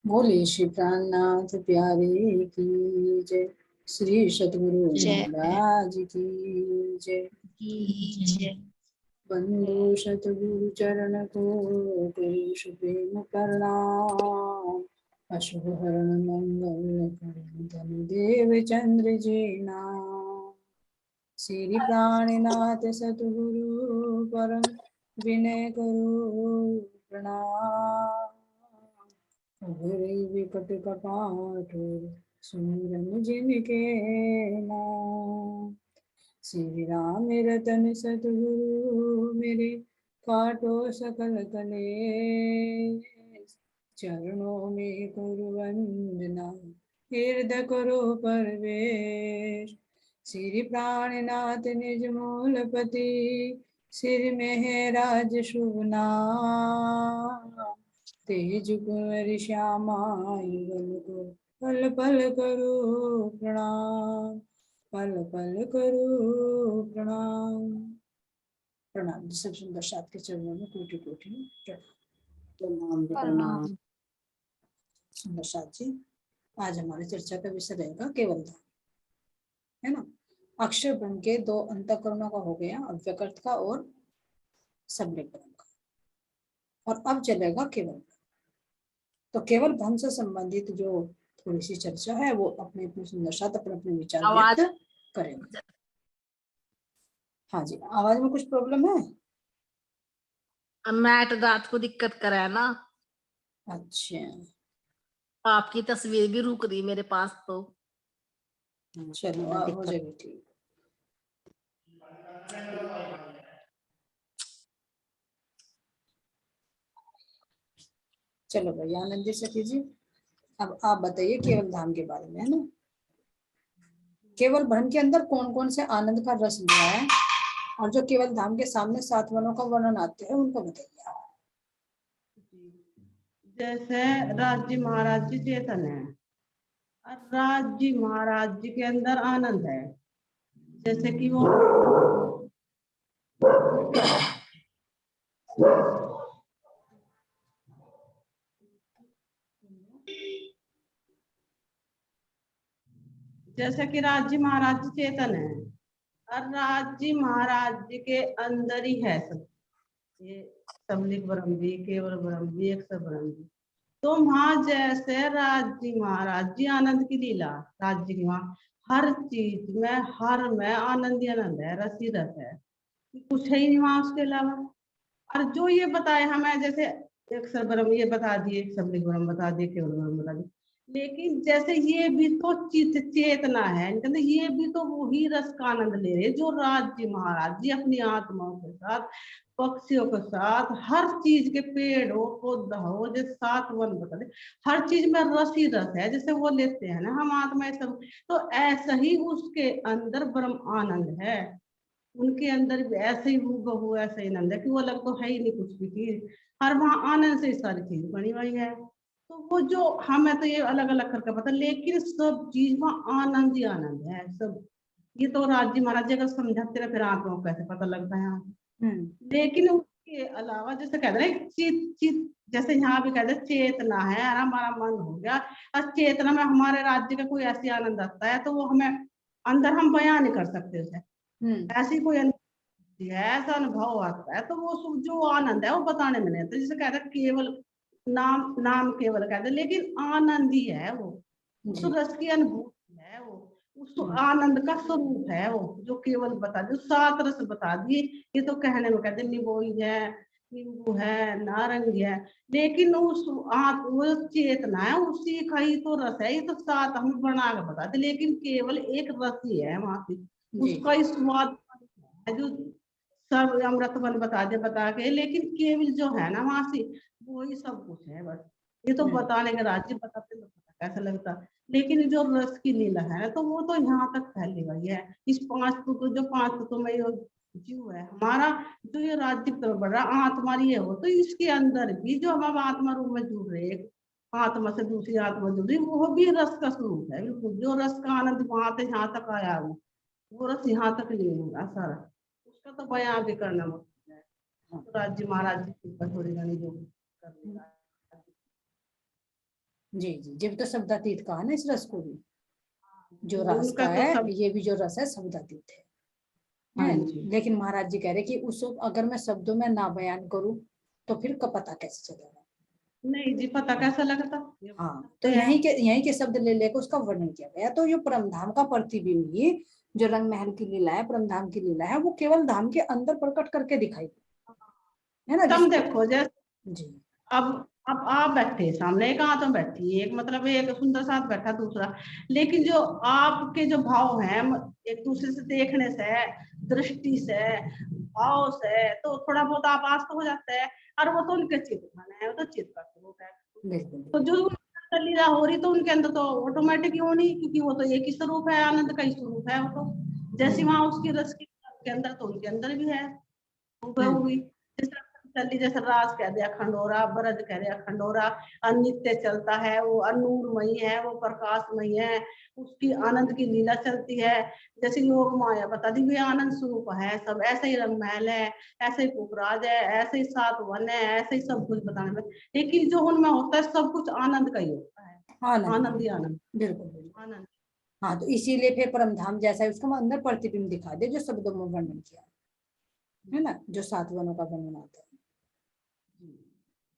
बोले श्री प्राणनाथ प्यारे की जय। श्री सतगुरु जय महाराज की जय। जय। बंदो सतगुरु चरण को करुष प्रेम प्रणाम। अशुभ हरण मंगल करण धन देव चंद्र जी नाम। श्री प्राणनाथ सतगुरु परम विनय करो प्रणाम। गुरु विकट कपाट सुमिरन जिनके नाम। श्री राम रतन सतगुरु मेरे काटो सकल कलेश। चरणों में करो वंदना हृदय करो परवेश। श्री प्राणनाथ निज मूलपति सिर में है राज शुभ नाम। तेज कुंवर श्यामा युगल को पल पल करो प्रणाम। पल पल करो प्रणाम। प्रणाम। सब सुंदर साथ के चरणों में कोटि कोटि प्रणाम। प्रणाम। सुंदर साथ जी, आज हमारी चर्चा का विषय रहेगा केवल धाम, है ना। अक्षर ब्रह्म के दो अंतःकरणों का हो गया, अव्यकृत का और सम्यक ब्रह्म का, और अब चलेगा केवल ब्रह्म। तो केवल ब्रह्म से संबंधित जो थोड़ी सी चर्चा है वो अपने अपने सुंदर साथ अपने अपने विचार व्यक्त करेंगे। हाँ जी, आवाज में कुछ प्रॉब्लम है? मैट दांत को दिक्कत करा है ना। अच्छा, आपकी तस्वीर भी रुक रही मेरे पास तो। चलो हो जाएगी ठीक। चलो भाई आनंद जी सखी जी, अब आप बताइए केवल धाम के बारे में, है ना। केवल ब्रह्म के अंदर कौन कौन से आनंद का रस लिया है, और जो केवल धाम के सामने सात वनों का वर्णन आते हैं उनको बताइए आप। जैसे राज्य महाराज जी चेतन है और राज्य महाराज जी के अंदर आनंद है। जैसे कि वो जैसे कि राज्य महाराज जी चेतन है और राज्य महाराज जी के अंदर ही है सब। ये सबलिक ब्रह्म जी, केवल ब्रह्म जी, एक सब ब्रह्म जी। तो वहां जैसे राज्य महाराज जी आनंद की लीला, राज्य की वहां हर चीज में हर में आनंद ही आनंद है, रस ही रस है, कुछ है ही नहीं वहां उसके अलावा। और जो ये बताए हमें, जैसे एक सर ब्रह्म ये बता दिए, एक सबलिक ब्रह्म बता दिए, केवल ब्रह्म बता दिए, लेकिन जैसे ये भी तो चित चेतना है, कहते ये भी तो वही रस का आनंद ले रहे जो राज्य महाराज जी अपनी आत्माओं के साथ, पक्षियों के साथ, हर चीज के पेड़ हो पौधा हो, जैसे सात वन बता दे, हर चीज में रस ही रस है, जैसे वो लेते हैं ना हम आत्मा सब। तो ऐसा ही उसके अंदर ब्रह्म आनंद है, उनके अंदर भी ऐसे ही हूबहू ऐसे ही आनंद है कि वो अलग तो है ही नहीं कुछ भी चीज, हर वहां आनंद से सारी चीज बनी हुई है। तो वो जो हमें तो ये अलग अलग करके पता, लेकिन सब चीज में आनंद ही आनंद है सब। ये तो राज्य महाराज जी अगर समझाते रहे फिर आप लोगों को कैसे पता लगता है यहाँ। लेकिन उसके अलावा जैसे कहते हैं चित चित, जैसे यहाँ भी कहते हैं चेतना है और हमारा मन हो गया, और चेतना में हमारे राज्य का कोई ऐसी आनंद आता है तो वो हमें अंदर हम बयान नहीं कर सकते उसे। ऐसी कोई ऐसा अनुभव आता है तो वो जो आनंद है वो बताने में नहीं आता। जिसे कहते हैं केवल नाम, नाम केवल कहते हैं, लेकिन आनंद ही है वो, उस रस की अनुभूति है वो, उस आनंद का स्वरूप है वो, जो केवल बता दिए, सात रस बता दिए। ये तो कहने में कहते निबोई है, नींबू है, नारंगी है, लेकिन उस वो चेतना है, उसी का ही तो रस है। ये तो सात हमें बना के बता दे, लेकिन केवल एक रस ही है वहां से, उसका ही स्वाद है जो सब अमृत बन बता दे बता के, लेकिन केवल जो है ना वहां से वही सब कुछ है बस। ये तो बताने के राज्य बताते तो पता कैसा लगता, लेकिन जो रस की लीला है तो वो तो यहाँ तक फैली हुई है। इस पांच तत्व, जो पांच तत्व में जो जीव है हमारा, जो ये राज्य की तरफ बढ़ रहा आत्मा ये हो, तो इसके अंदर भी जो हम आत्मा रूप में जुड़ रहे, आत्मा से दूसरी आत्मा जुड़ रही, वो भी रस का स्वरूप है बिल्कुल। जो रस का आनंद वहां से यहाँ तक आया वो रस यहाँ तक नहीं होगा सारा, उसका तो बयां भी करना मुश्किल है। तो राज्य महाराज जी की ऊपर थोड़ी घनी जो करने का। जी जी, जब तो शब्दातीत कहा ना इस रस को भी, जो रस उनका का तो है सब। ये भी जो रस है शब्दातीत है हाँ ना। जी। लेकिन महाराज जी कह रहे कि उस अगर मैं शब्दों में ना बयान करूं तो फिर का पता कैसे चलेगा। नहीं जी, पता कैसा लगता, ये हाँ, बात तो है। यहीं के शब्द ले लेकर उसका वर्णन किया गया। तो जो परमधाम का प्रतिबिंब ही जो रंग महल की लीला है, परमधाम की लीला है, वो केवल धाम के अंदर प्रकट करके दिखाई है ना तुम जिसको। देखो जैसे जी अब आप बैठे सामने, एक हाथ में बैठी, एक मतलब एक सुंदर साथ बैठा दूसरा, लेकिन जो आपके जो भाव हैं एक दूसरे से देखने से, दृष्टि से, भाव से, तो थोड़ा बहुत आप आस तो हो जाता है। और वो तो उनके चित्त मन है, वो तो चित्त का स्वरूप है। बिल्कुल तो जो उनके अंदर लीला हो रही तो उनके अंदर तो ऑटोमेटिक ही होनी, क्योंकि वो तो एक ही स्वरूप है, आनंद का ही स्वरूप है। वो तो जैसी वहां उसकी रस की के अंदर, तो उनके अंदर भी है हुई। जैसे जैसे रास कह दिया खंडोरा, ब्रज कह दिया खंडोरा, अनित्य चलता है, वो अनूरमयी है, वो प्रकाशमयी है, उसकी आनंद की लीला चलती है। जैसे योग माया बता दी भी आनंद स्वरूप है, सब ऐसे ही रंग महल है, ऐसे ही पुखराज है, ऐसे ही सात वन है, ऐसे ही सब कुछ बताने में। लेकिन जो उनमें होता है सब कुछ आनंद का ही होता है। आनंद, आनंद ही आनंद, बिल्कुल बिल्कुल। आनंद। हाँ, तो इसीलिए फिर परमधाम जैसा है उसको अंदर प्रतिबिंब दिखा दे जो शब्दों में वर्णन किया है ना, जो सात वनों का वर्णन आता है।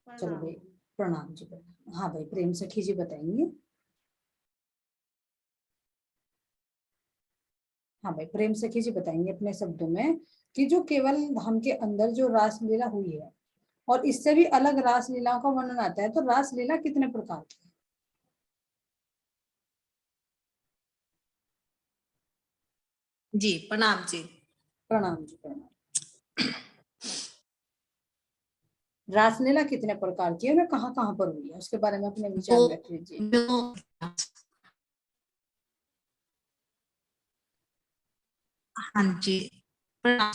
चलो प्रणाम। भाई, प्रणाम जी प्रणाम। हाँ भाई, प्रेम सखी जी बताएंगे। हाँ भाई, प्रेम सखी जी बताएंगे अपने शब्दों में कि जो केवल धाम के अंदर जो रासलीला हुई है और इससे भी अलग रासलीलाओं का वर्णन आता है, तो रासलीला कितने प्रकार की है। जी प्रणाम जी। प्रणाम जी प्रणाम। रासलीला कितने प्रकार की है, मैं कहाँ कहाँ पर हुई है, उसके बारे में अपने दो विचार व्यक्त कीजिए। दो हाँ जी प्रणाम।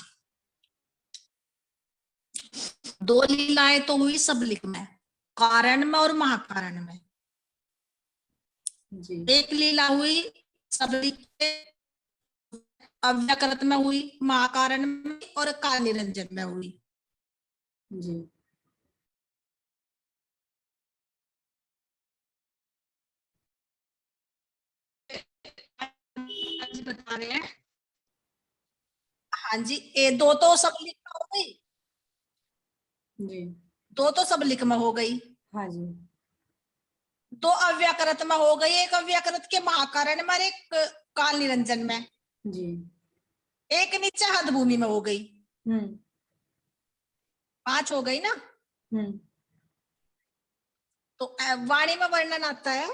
दो लीलाएं तो हुई सबलिक में, कारण में और महाकारण में। जी एक लीला हुई सबलिक के अव्यकृत में हुई, महाकारण में और काल निरंजन में हुई। जी बता रहे हैं। हाँ जी, ये दो तो सबलिक में हो गई, जी। दो तो सबलिक में हो गई, हाँ जी दो अव्यकृत में हो गई, एक अव्यकृत के महाकारण में और एक काल निरंजन में, जी। एक नीचे हद भूमि में हो गई। हम्म 5 हो गई ना। हम्म। तो वाणी में वर्णन आता है,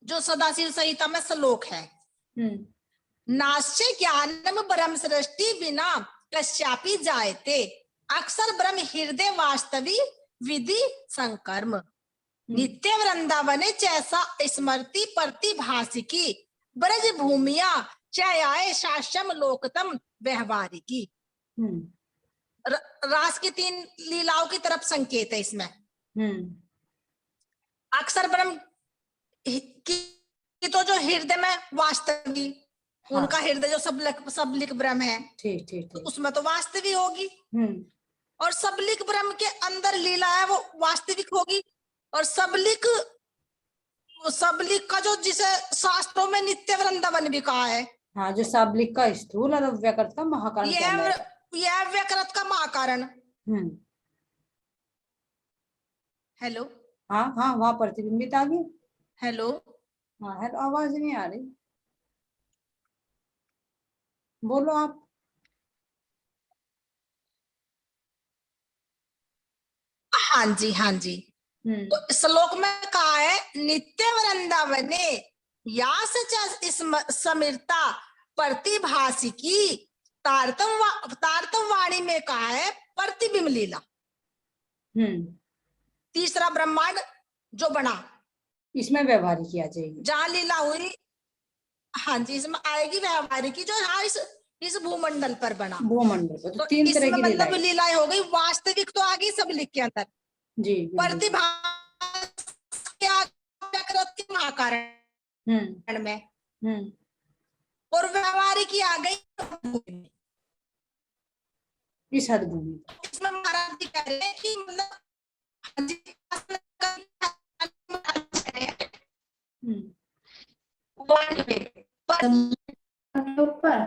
जो सदाशिव संहिता में श्लोक है, हम्म नास्ये ज्ञानम ब्रह्म सृष्टि बिना कश्यापि जायते, अक्षर ब्रह्म हृदय वास्तवी विधि संकर्म, नित्य वृंदावने जैसा स्मृति प्रतिभासिकी, ब्रज भूमिया चयाए शास्त्रम लोकतम व्यवहारिकी। हम्म रास की 3 लीलाओं की तरफ संकेत है इसमें। हम्म। अक्षर ब्रह्म की तो जो हृदय में वास्तवी, हाँ, उनका हृदय जो सबलिक ब्रह्म है, ठीक ठीक तो ठीक। उसमें तो वास्तविक होगी। हम्म और सबलिक ब्रह्म के अंदर लीला है वो वास्तविक होगी। और सबलिक सबलिक का जो जिसे शास्त्रों में नित्य वृंदावन भी कहा है, हाँ, जो साबलिक का स्थूल और अव्यकृत का महाकारण यह कहलाएगा। यह व्यकृत का महाकारण। हम्म। हेलो हाँ हाँ, वहां प्रतिबिंबित आ गई। हेलो। हाँ है, तो आवाज नहीं आ रही, बोलो आप। हाँ जी हाँ जी। तो श्लोक में कहा है नित्य वृंदावने यास समीरता प्रतिभासिकी, तारतम वाणी में कहा है प्रतिबिंब लीला। हम्म। तीसरा ब्रह्मांड जो बना, इसमें व्यवहारिक किया जाएगी। जहां लीला हुई, हाँ जी इसमें आएगी व्यवहारिकी जो हाँ इस भूमंडल पर बना। भूमंडल पर तो तो 3 तरह इसमें की मतलब लीलाएं। लीलाएं हो गई, वास्तविक तो आ गई सब लिख के अंदर, जी बिल्कुल। प्रतिभा के महाकारण हम्म में, हम्म और व्यवहारिक आ गई इस हद भूमि पर। इसमें महाराज जी कह रहे हैं कि मतलब ऊपर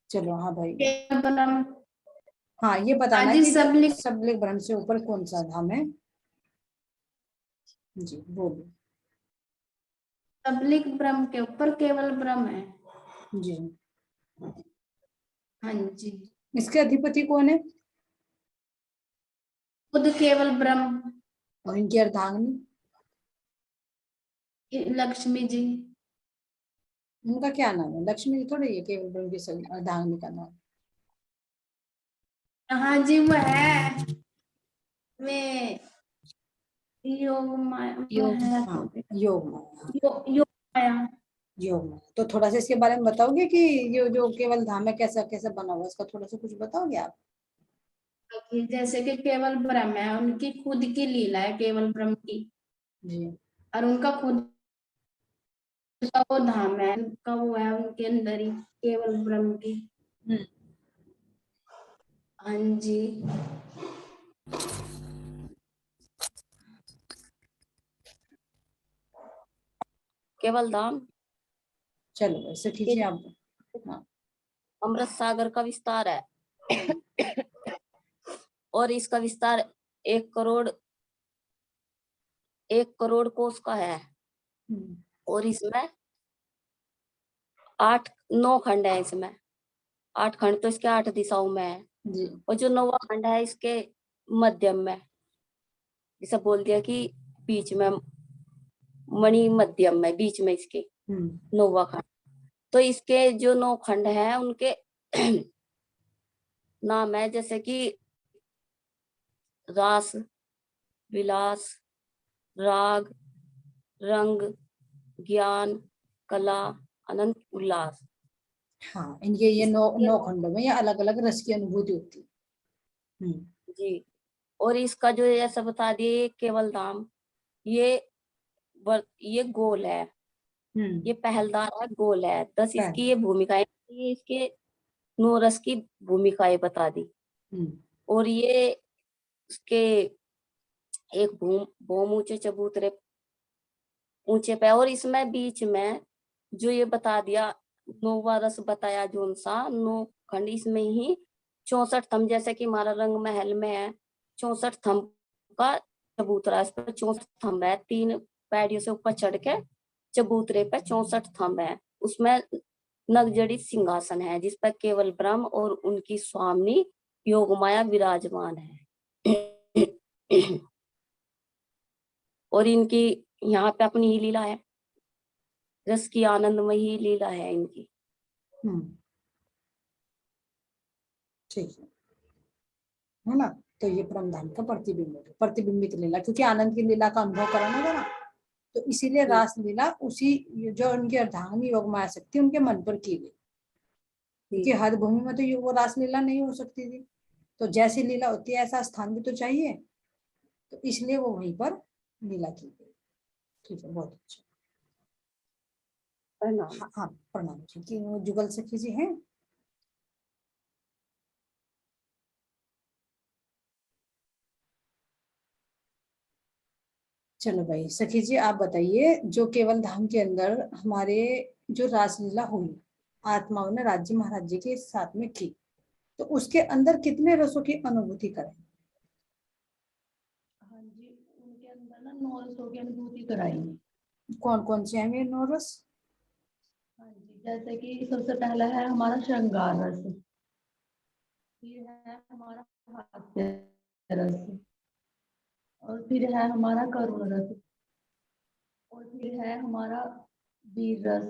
चलो हाँ भाई, ब्रह्म हाँ ये बताना आज कि जो सबलिक सबलिक ब्रह्म से ऊपर कौन सा धाम है। जी बोलो। सबलिक ब्रह्म के ऊपर केवल ब्रह्म है। जी हाँ जी, इसके अधिपति कौन है खुद केवल ब्रह्म और इनकी अर्धांगिनी? लक्ष्मी जी। उनका क्या नाम है? लक्ष्मी जी थोड़ी है केवल ब्रह्म की अर्धांगिनी का नाम। हाँ जी, वो है वे योग माया, योग, है हाँ तो योग माया। योग माया। योग माया तो थोड़ा सा इसके बारे में बताओगे कि ये जो केवल धाम है कैसा कैसा बना हुआ, इसका थोड़ा सा कुछ बताओगे आप? कि जैसे कि केवल ब्रह्म है, उनकी खुद की लीला है केवल ब्रह्म की, जी और उनका खुद का वो धाम है, उनका वो है उनके अंदर ही केवल ब्रह्म की। हम्म, हाँ जी, केवल धाम चलो ऐसे कीजिए आप। हाँ अमृत सागर का विस्तार है और इसका विस्तार 1 करोड़ कोस का है हम्म, और इसमें 8-9 खंड है। इसमें 8 खंड तो इसके 8 दिशाओं में है जी और जो 9वां खंड है इसके मध्यम में, जिसे बोल दिया कि बीच में, मणि मध्यम में बीच में इसके हम्म 9वां खंड। तो इसके जो 9 खंड हैं उनके नाम है जैसे कि रास, विलास, राग, रंग, ज्ञान, कला, अनंत, उल्लास। हाँ इनके ये नौ खंडों में ये अलग अलग रस की अनुभूति होती है। जी, और इसका जो ऐसा बता दिए ये केवल धाम, ये ये गोल है, ये पहलदार है, गोल है। 10 इसकी ये भूमिकाएं, ये इसके 9 रस की भूमिकाएं बता दी। और ये इसके एक भूम ऊंचे चबूतरे ऊंचे पे, और इसमें बीच में जो ये बता दिया 9वां रस बताया, जो सा 9 खंड, इसमें ही 64 थंब, जैसे कि हमारा रंग महल में है 64 थंब का चबूतरा, इस पर 64 थंब है, 3 पैड़ियों से ऊपर चढ़ के चबूतरे पे 64 थंब है। उसमें नगजड़ी सिंहासन है जिस पर केवल ब्रह्म और उनकी स्वामी योगमाया विराजमान है और इनकी यहाँ पे अपनी ही लीला है, रस की आनंदमयी लीला है इनकी। ठीक है ना। तो ये परम धाम का प्रतिबिंबित लीला, क्योंकि आनंद की लीला का अनुभव कराना था ना, तो इसीलिए रास लीला उसी जो उनकी अर्धांगिनी योग माया शक्ति उनके मन पर की गई, क्योंकि हर भूमि में तो वो रास लीला नहीं हो सकती थी। तो जैसी लीला होती है ऐसा स्थान भी तो चाहिए, तो इसलिए वो वहीं पर लीला की गई। ठीक है, बहुत अच्छा। हाँ हाँ प्रणाम जी। कि वो जुगल सखी जी हैं? चलो भाई सखी जी आप बताइए, जो केवल धाम के अंदर हमारे जो रासलीला हुई आत्माओं ने राज्य महाराज जी के साथ में की, तो उसके अंदर कितने रसों की अनुभूति करें? हाँ जी, उनके अंदर ना 9 रसों की अनुभूति कराई। कौन कौन से हैं ये 9 रस? हाँ जी, जैसे कि सबसे पहला है हमारा श्रृंगार रस, फिर है हमारा हास्य रस, और फिर है हमारा करुण रस, और फिर है हमारा वीर रस,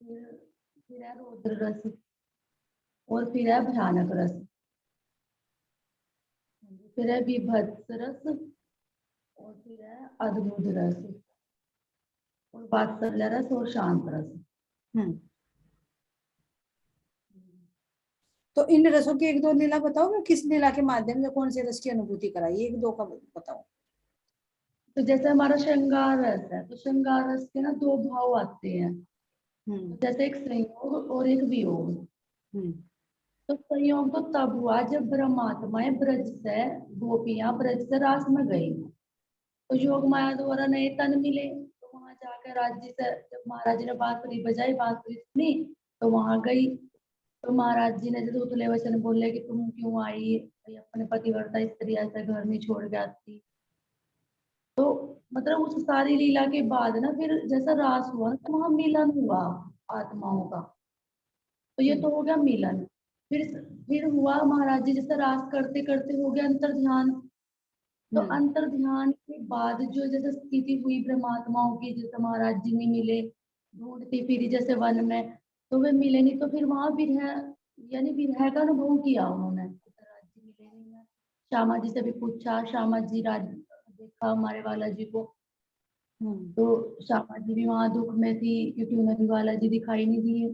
फिर है रौद्र रस, और फिर है भयानक रस, फिर है विभत्स रस, और फिर है अद्भुत रस, और वात्सल्य रस, और शांत रस। तो इन रसों की 1-2 लीला बताओ, किस लीला के माध्यम से कौन से रस की अनुभूति कराई, 1-2 का बताओ। तो जैसे हमारा श्रृंगार रस है, तो श्रृंगार रस के ना दो भाव आते हैं, जैसे एक संयोग और एक वियोग। तो संयोग तो तब हुआ जब ब्रह्मात्माएं ब्रज से, गोपियां ब्रज से रास में गई, तो योग माया द्वारा नए तन मिले। तो वहां जाकर राज्य से जब महाराज जी ने बांसुरी बजाई, बांसुरी सुनी, तो वहां गई। तो महाराज जी ने जैसे उथले वचन बोले कि तुम क्यों आई, भाई अपने पतिव्रता स्त्री ऐसे घर में छोड़ के आती। तो मतलब उस सारी लीला के बाद ना फिर जैसा रास हुआ तो वहां मिलन हुआ आत्माओं का। तो ये तो हो गया मिलन। फिर हुआ महाराज जी जैसे रास करते करते हो गया अंतर ध्यान। तो अंतर ध्यान के बाद जो जैसे स्थिति हुई ब्रह्मात्माओं की, जैसे महाराज जी में मिले, ढूंढती फिरी जैसे वन में, तो वे मिले नहीं, तो फिर वहां विरह, यानी विरह का अनुभव किया उन्होंने। महाराज जी मिले नहीं है। श्यामा जी से भी पूछा, श्यामा जी राज देखा हमारे वाला जी को, तो श्यामा जी भी वहां दुख में थी क्योंकि उन्हें भी वाला जी दिखाई नहीं दिए।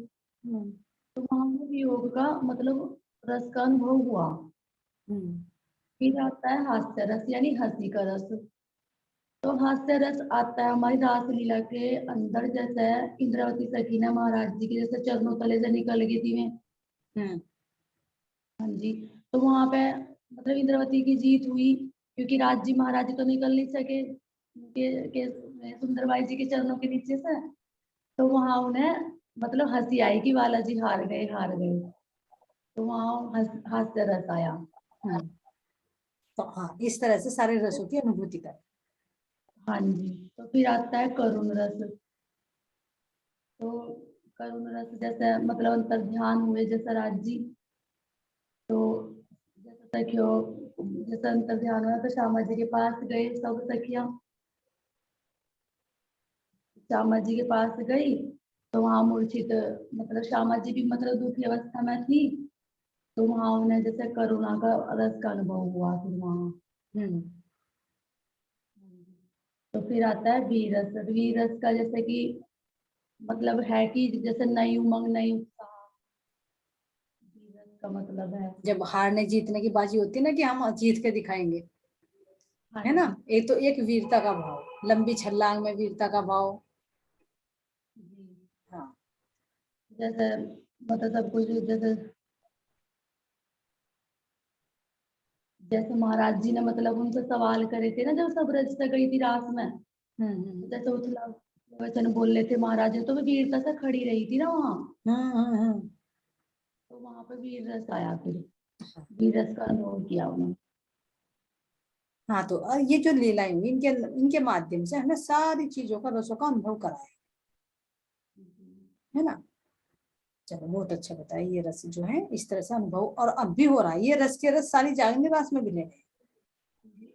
तो वहां भी योग का मतलब रस का अनुभव हुआ। फिर आता है हास्य रस, यानी हंसी का रस। तो हास्य रस आता है हमारी रास लीला के अंदर, जैसे इंद्रावती सखी ने महाराज जी के जैसे चरणों तले से निकल गई थी मैं। हाँ जी। तो वहां पे मतलब इंद्रावती की जीत हुई, क्योंकि राज जी महाराज जी तो निकल नहीं सके के सुंदरबाई जी के चरणों के नीचे से। तो वहां उन्हें मतलब हंसी आई कि वाला जी हार गए, हार गए। तो वहां हास्य रस आया। तो हाँ, इस तरह से सारे रसों की अनुभूति कर। हाँ जी। तो फिर आता है करुण रस। तो करुण रस जैसे मतलब अंतर ध्यान हुए जैसे राज जी, तो जैसे सखियों जैसे अंतर ध्यान हुआ तो श्यामा जी के पास गए सब सखियां। श्यामा जी के पास गई तो वहां मूर्छित, मतलब श्यामा जी भी मतलब दुखी अवस्था में थी, तो वहां उन्हें जैसे करुणा का रस का अनुभव हुआ। फिर वहां तो फिर आता है वीर रस। वीर रस का जैसे कि मतलब है कि जैसे नई उमंग, नई उत्साह, वीर रस का मतलब है। जब हारने जीतने की बाजी होती है ना कि हम जीत के दिखाएंगे, है ना, एक तो एक वीरता का भाव, लंबी छलांग में वीरता का भाव। हाँ, जैसे मतलब सब कुछ जैसे जैसे महाराज जी ने मतलब उनसे सवाल करे थे ना जब सब रज से गई थी रास में, जैसे उथला वचन बोल रहे थे महाराज जी, तो वो वीरता से खड़ी रही थी ना वहां। तो वहां पे वीर रस आया, फिर वीर रस का अनुभव किया उन्होंने। हाँ, तो ये जो लीलाएं हुई इनके माध्यम से हमें सारी चीजों का रसों का अनुभव कराया, है ना। चलो, बहुत अच्छा बताया। ये रस जो है इस तरह से अनुभव और अब भी हो रहा है। ये रस के रस सारी जागनी रास में मिले हैं,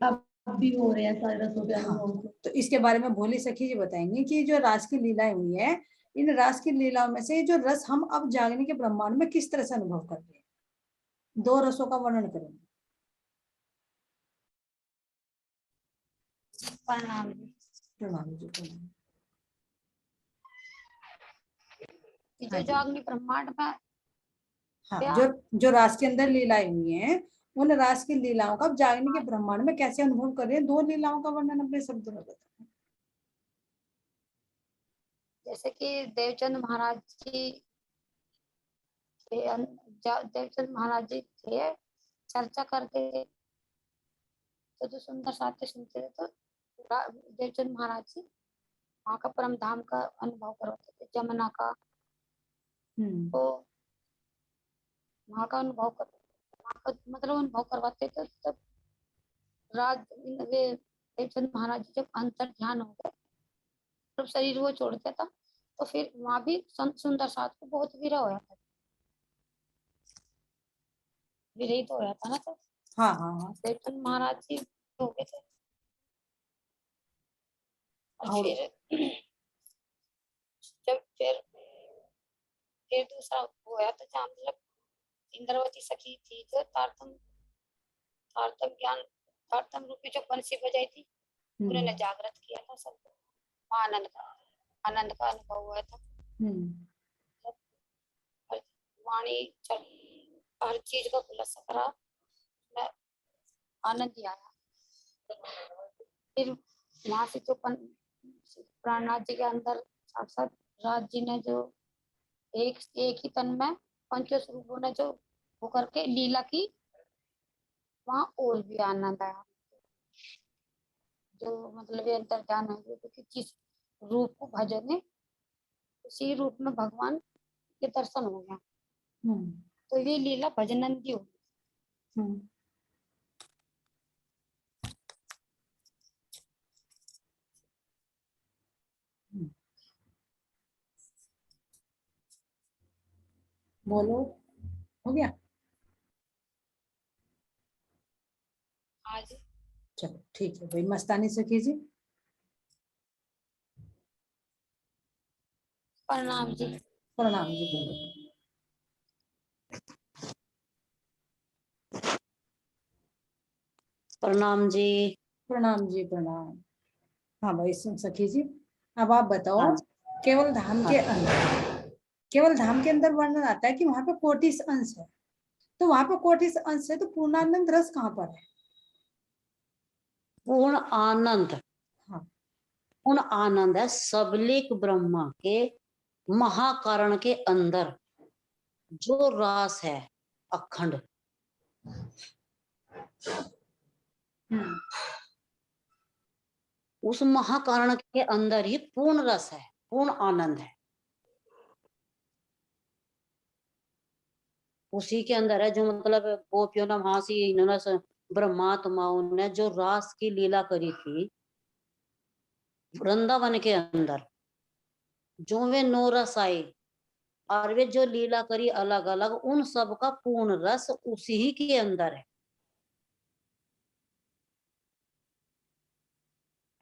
अब भी हो रहे हैं सारे रसों के हाँ। अनुभव। तो इसके बारे में भोली सखी जी बताएंगे कि जो रास की लीलाएं हुई है, इन रास की लीलाओं में से जो रस हम अब जागने के ब्रह्मांड में किस तरह से अनुभव कर रहे हैं, दो रसों का वर्णन करेंगे। प्रणाम जी। प्रणाम जी, प्रणाम। जो हाँ जी, जागनी ब्रह्मांड में हाँ, क्या जो रास के अंदर लीलाएं हुई हैं, उन रास की लीलाओं का अब जागने के ब्रह्मांड में कैसे अनुभव कर रहे हैं, दो लीलाओं का वर्णन अपने शब्दों में बताएं। जैसे कि देवचंद महाराज जी देवचंद महाराज जी थे, चर्चा करते थे, तो जो सुंदर साथी सुनते थे, तो देवचंद महाराज जी वहाँ का परम धाम का अनुभव करवाते थे, जमुना का। तो वहाँ का अनुभव कर वहाँ का मतलब अनुभव करवाते थे। तब वे देवचंद महाराज जी जब अंतर ध्यान हो गए, जब शरीर वो छोड़ दिया था, तो फिर वहां भी सुंदर साथ को बहुत विरह होया था, विरहित होया था ना। तो हाँ, हाँ, हाँ। देवचंद महाराज जी हो गए थे। और और फिर जब फिर दूसरा होया तो जहाँ मतलब इंद्रवती सखी थी, जो तारतम रूपी जो बंसी बजाई थी, उन्होंने जागृत किया था सबको, आनंद का अनुभव हुआ था। वाणी हर चीज का खुलासा करा, आनंद ही आया। फिर वहां से जो प्राणनाथ जी के अंदर साक्षात राज जी ने जो एक ही तन में पंचस्वरूपों ने जो वो करके लीला की, वहां और भी आनंद आया। जो मतलब ये अंतर ध्यान है क्योंकि जिस रूप को भजने उसी रूप में भगवान के दर्शन हो गया। तो ये लीला भजनंदी हो। बोलो, हो गया? आज चलो ठीक है भाई, मस्तानी सखी जी। प्रणाम जी। प्रणाम जी, बोलो। प्रणाम जी। प्रणाम जी, प्रणाम। हाँ भाई सखी जी, अब आप बताओ। हाँ जी। केवल धाम के अंदर, केवल धाम के अंदर वर्णन आता है कि वहां पे कोटिस अंश है। तो वहां पे कोटिस अंश है, तो पूर्णानंद रस कहाँ पर है? पूर्ण आनंद, हाँ। पूर्ण आनंद है सबलिक ब्रह्मा के महाकारण के अंदर जो रास है अखंड। उस महाकारण के अंदर ही पूर्ण रस है, पूर्ण आनंद है। उसी के अंदर है जो मतलब गोपियों ने वहां से इन्होंने ब्रह्मात्माओं ने जो रास की लीला करी थी वृंदावन के अंदर, जो वे 9 रस आए और वे जो लीला करी अलग अलग, उन सब का पूर्ण रस उसी ही के अंदर है।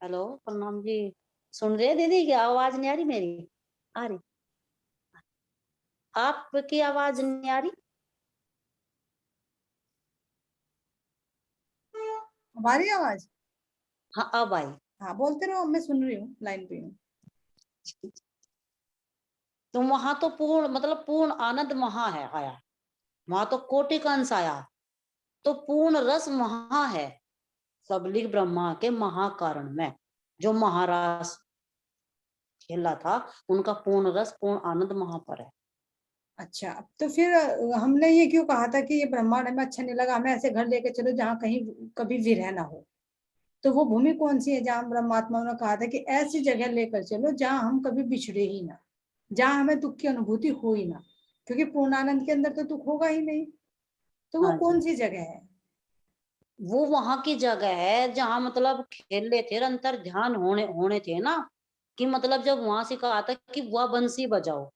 हेलो, प्रणाम जी। सुन रहे दीदी? की आवाज नहीं आ रही मेरी? आ रही? आपकी आवाज नहीं आ रही? हमारी आवाज? हाँ अब आई। हाँ बोलते रहो, मैं सुन रही हूँ, लाइन पे हूँ। तो वहां तो पूर्ण मतलब पूर्ण आनंद वहां है आया, वहां तो कोटि का अंश आया, तो पूर्ण रस वहां है सबलिक ब्रह्मा के महाकारण में जो महारास खेला था, उनका पूर्ण रस पूर्ण आनंद वहां पर है। अच्छा, तो फिर हमने ये क्यों कहा था कि ये ब्रह्मांड हमें अच्छा नहीं लगा, हमें ऐसे घर लेके चलो जहाँ कहीं कभी विरह ना हो? तो वो भूमि कौन सी है जहाँ ब्रह्मात्मा ने कहा था कि ऐसी जगह लेकर चलो जहाँ हम कभी बिछड़े ही ना, जहाँ हमें दुख की अनुभूति हो ही ना, क्योंकि पूर्णानंद के अंदर तो दुख होगा ही नहीं। तो वो हाँ कौन जी, सी जगह है? वो वहां की जगह है जहां मतलब खेले थे, अंतर ध्यान होने होने थे ना, कि मतलब जब वहां से कहा था कि वह बंसी बजाओ,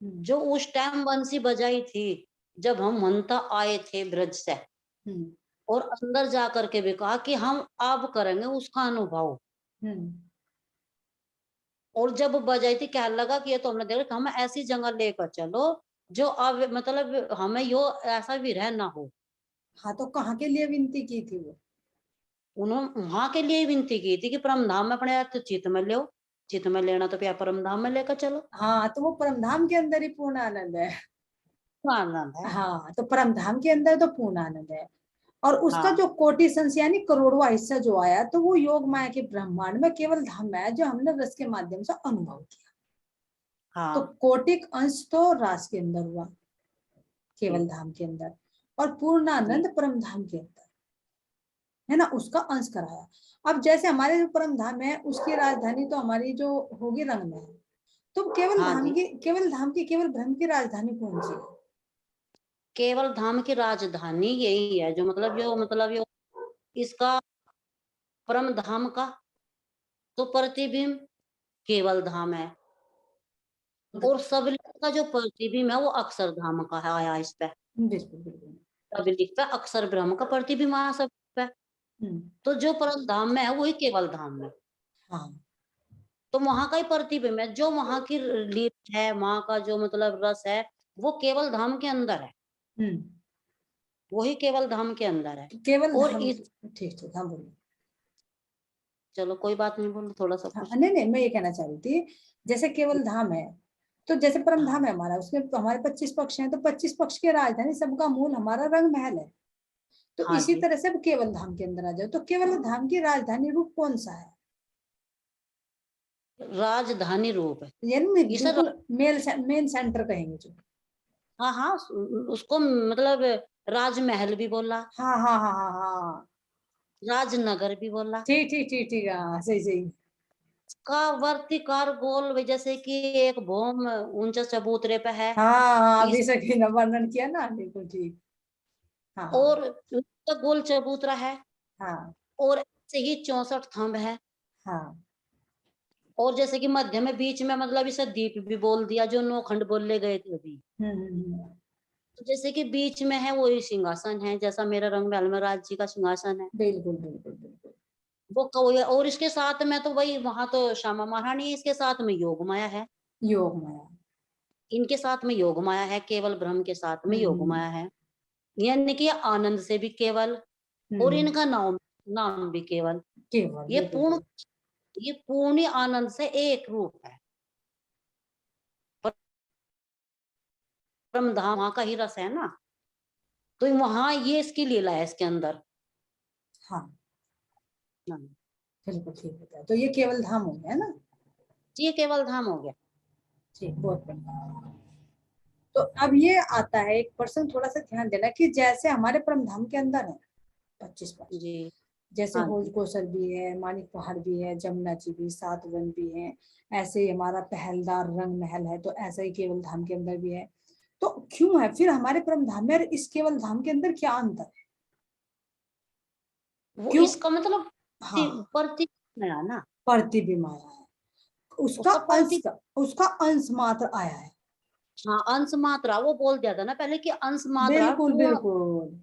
जो उस टाइम बंसी बजाई थी जब हम मनता आए थे ब्रज से, और अंदर जा करके भी कहा कि हम अब करेंगे उसका अनुभव। और जब बजाई थी कहने लगा कि ये तो हमने देखा कि हमें ऐसी जगह लेकर चलो जो अब मतलब हमें यो ऐसा भी रह ना हो। हाँ, तो कहाँ के लिए विनती की थी वो? उन्होंने वहां के लिए विनती की थी कि परम धाम में अपने यार तो चित्त में लो, चित्त में लेना तो क्या परम धाम में लेकर चलो। हाँ, तो वो परमधाम के अंदर ही पूर्ण आनंद है। आनंद है। हाँ, तो परमधाम के अंदर तो पूर्ण आनंद है। और उसका हाँ जो कोटि संस यानी करोड़वा हिस्सा जो आया, तो वो योग माया के ब्रह्मांड में केवल धाम में है जो हमने रस के माध्यम से अनुभव किया। तो हाँ कोटिक अंश तो रास के अंदर हुआ, केवल ठीक धाम के अंदर, और पूर्णानंद जी। परम धाम के अंदर है ना, उसका अंश कराया। अब जैसे हमारे जो परम धाम है उसकी राजधानी तो हमारी जो होगी रंग में है, तो हाँ जी, केवल धाम की केवल ब्रह्म की राजधानी कौन सी है? केवल धाम की राजधानी यही है, जो मतलब यो इसका परम धाम का तो प्रतिबिंब केवल धाम है, और सबलिंग का जो प्रतिबिंब है वो अक्षर धाम का है आया इस पे। बिल्कुल बिल्कुल। सबलिंग पे अक्षर ब्रह्म का प्रतिबिंब आया सब पे। तो जो परम धाम में है वही केवल धाम में, हाँ। तो वहां का ही प्रतिबिंब है, जो वहां की लीला है, वहां का जो मतलब रस है वो केवल धाम के अंदर है, वही केवल धाम के अंदर है। तो केवल और धाम, इस ठीक ठीक, हाँ बोलो। चलो कोई बात नहीं, बोलो थोड़ा सा हाँ कुछ। नहीं नहीं, मैं ये कहना चाह रही थी, जैसे केवल धाम है, तो जैसे परम धाम हाँ है हमारा, उसमें तो हमारे 25 पक्ष हैं, तो 25 पक्ष की राजधानी सबका मूल हमारा रंग महल है। तो हाँ इसी जी। तरह से अब केवल धाम के अंदर आ जाओ, तो केवल धाम की राजधानी रूप कौन सा है? राजधानी रूप है यानी ये सर। बिल्कुल मेन सेंटर कहेंगे जो। हाँ हाँ, उसको मतलब राजमहल भी बोला, हाँ हाँ हाँ हाँ हाँ, राजनगर भी बोला। ठीक ठीक ठीक ठीक, हाँ सही सही। का वर्तिकार गोल भी, जैसे कि एक भौम ऊंचा चबूतरे पे है। हाँ हाँ, अभी इस सखी ने वर्णन किया ना, बिल्कुल ठीक। हाँ हाँ और उसका गोल चबूतरा है, हाँ और ऐसे ही 64 थंब है। हाँ और जैसे कि मध्य में बीच में मतलब इसे दीप भी बोल दिया, जो 9 खंड बोले गए थे अभी। हम्म। तो जैसे कि बीच में है वही सिंहासन है, जैसा मेरा रंग महल में राज जी का सिंहासन है बिल्कुल बिल्कुल बिल्कुल। वो और इसके साथ में तो वही वहां तो श्यामा महारानी, इसके साथ में योग माया है। योग माया। इनके साथ में योग माया है, केवल ब्रह्म के साथ में योग हम्म माया है। यानी कि आनंद से भी केवल, और हम्म, इनका नाम नाम भी केवल। केवल ये बिल्कुल पूर्ण, बिल्कुल। ये पूर्ण आनंद से एक रूप है। परम धाम वहां का ही रस है ना, तो वहां ये इसकी लीला है इसके अंदर। हाँ हाँ, बिल्कुल ठीक बताया, तो ये केवल धाम हो गया ना। ये केवल धाम हो गया। ठीक, बहुत बढ़िया। तो अब ये आता है एक पर्सन, थोड़ा सा ध्यान देना कि जैसे हमारे परम धाम के अंदर है 25, जी। जैसे हाँ होज जी। कोसर भी है, मानिक पहाड़ भी है, जमुना जी भी, 7 वन भी है, ऐसे ही हमारा पहलदार रंग महल है, तो ऐसा ही केवल धाम के अंदर भी है। तो क्यों है फिर हमारे परम धाम में और इस केवल धाम के अंदर क्या अंतर है? वो क्यों? इसका मतलब हाँ, प्रतीक नया ना, प्रतिबिंब आया है, उसका उसका अंश, प्रतीक। उसका अंश मात्र आया है। हाँ, अंश मात्रा वो बोल दिया था ना पहले कि अंश मात्रा बिल्कुल पूर्ण। बिल्कुल।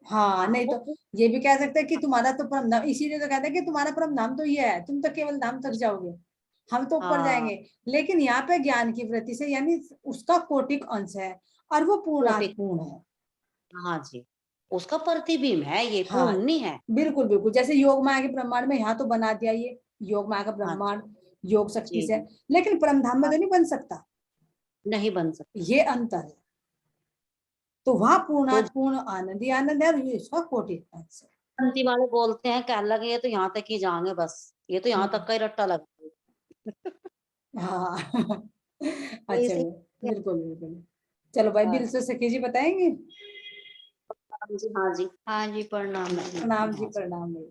हाँ, हाँ नहीं वो तो ये भी कह सकते हैं कि तुम्हारा तो परम धाम, इसीलिए तो कहते हैं कि तुम्हारा परम धाम तो ये है, तुम तो केवल धाम तक जाओगे, हम तो ऊपर हाँ जाएंगे। लेकिन यहाँ पे ज्ञान की वृत्ति से, यानी उसका कोटिक अंश है और वो कोटि। पूर्णार्थ है। हाँ जी, उसका प्रतिबिंब है, ये हाँ पूर्ण नहीं है। बिल्कुल बिल्कुल, जैसे योग माया के ब्रह्मांड में यहाँ तो बना दिया ये योग माया का हाँ ब्रह्मांड योग शक्ति जी से, जी। लेकिन परम धाम में हाँ, तो नहीं बन सकता, नहीं बन सकता। ये अंतर है। तो वहां तो पूर्णार्थ पूर्ण आनंद ही आनंद है और ये इसका कोटिक अंश है। शांति वाले बोलते हैं, कह लगे ये तो यहाँ तक ही जाएंगे बस, ये तो यहाँ तक का ही रट्टा लगा। हाँ तो अच्छा, इसे बिल्कुल बिल्कुल। चलो भाई, हाँ दिल से सखी जी बताएंगे। जी। हाँ जी। हाँ जी, प्रणाम। प्रणाम जी, हाँ जी। प्रणाम जी।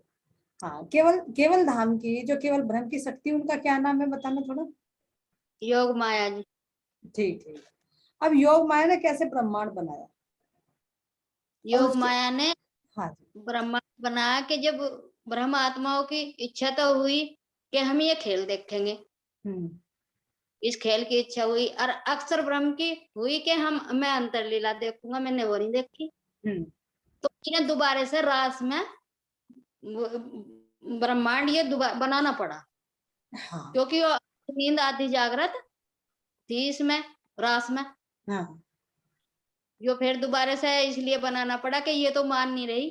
हाँ, केवल केवल धाम की जो केवल ब्रह्म की शक्ति, उनका क्या नाम है बताना थोड़ा। योग माया जी। ठीक ठीक। अब योग माया ने कैसे ब्रह्मांड बनाया और योग उसके, माया ने हाँ जी। ब्रह्मांड बनाया कि जब ब्रह्म आत्माओं की इच्छा तो हुई कि हम ये खेल देखेंगे, हम्म इस खेल की इच्छा हुई, और अक्सर ब्रह्म की हुई कि मैं अंतरलीला देखूंगा, मैंने वो नहीं देखी। हम्म तो इन्हें दोबारा से रास में ब्रह्मांड ये दोबारा बनाना पड़ा, हाँ क्योंकि वो नींद आधी जागृत थी इसमें, रास में। हाँ जो फिर दोबारा से इसलिए बनाना पड़ा कि ये तो मान नहीं रही,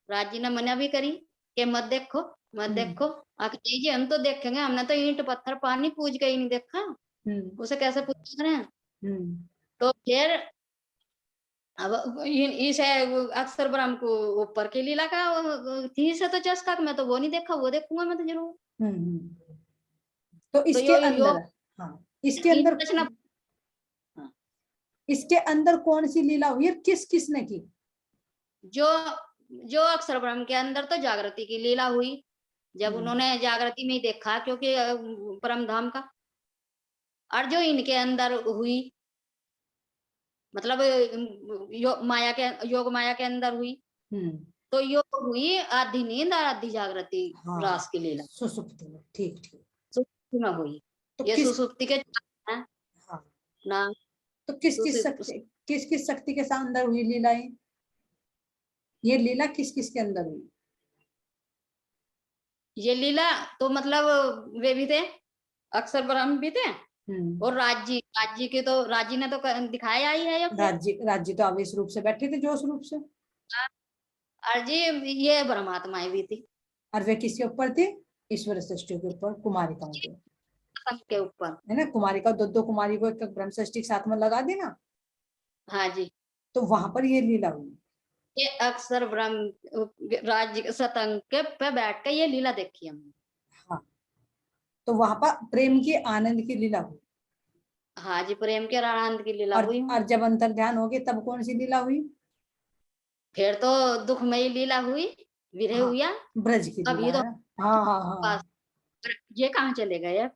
राजी ने मना भी करी कि मत देखो, मत हम्म देखो। आखिर जी हम तो देखेंगे, हमने तो ईंट पत्थर पानी पूज के ही नहीं देखा, हम्म उसे कैसे पूछ रहे हैं। हम्म तो फिर अब इसे अक्सर ब्रह्म को ऊपर की लीला का थी से तो चस्का, मैं तो वो नहीं देखा, वो देखूंगा मैं तो जरूर। हम्म। तो तो इसके यो अंदर, योग हाँ, इसके अंदर, रचना, इसके अंदर कौन सी लीला हुई है, किस किसने की? जो जो अक्षर ब्रह्म के अंदर तो जागृति की लीला हुई, जब हम्म उन्होंने जागृति में ही देखा, क्योंकि परम धाम का। और जो इनके अंदर हुई, मतलब योग माया के अंदर हुई, हम्म, तो योग हुई आधी नींद और आधी जागृति, हाँ, रास की लीला सुसुप्ति में, ठीक ठीक। सुसुप्ति में हुई। तो ये किस, सुसुप्ति के चार हैं हाँ, ना। तो किस किस शक्ति के साथ अंदर हुई लीलाएं, ये लीला किस किस के अंदर हुई? ये लीला तो मतलब वे भी थे, अक्षर ब्रह्म भी थे, और राज्य के तो राज्य ने तो दिखाया ही है ये खेल। राज्य तो आवेश रूप से बैठे थे, जोश रूप से। और जी ये परमात्माएं भी थी, और वे किसके ऊपर थे? ईश्वर सृष्टि के ऊपर, कुमारिकाओं के, सबके ऊपर। है ना। कुमारिका, दो दो कुमारी को एक ब्रह्म सृष्टि के साथ में लगा देना, हाँ जी। तो वहां पर ये लीला हुई। ये अक्षर ब्रह्म राज्य सतंग के पे बैठ के ये लीला देखी हमने। हाँ, तो वहां पर प्रेम की आनंद की लीला हुई। हाँ जी, प्रेम के आनंद की लीला हुई। और जब अंतर ध्यान हो गए तब कौन सी लीला हुई? फिर तो दुखमयी लीला हुई, विरह हाँ, हुआ। ब्रज की अभी लीला तो है। हाँ हाँ हाँ, ये कहाँ चले गए अब?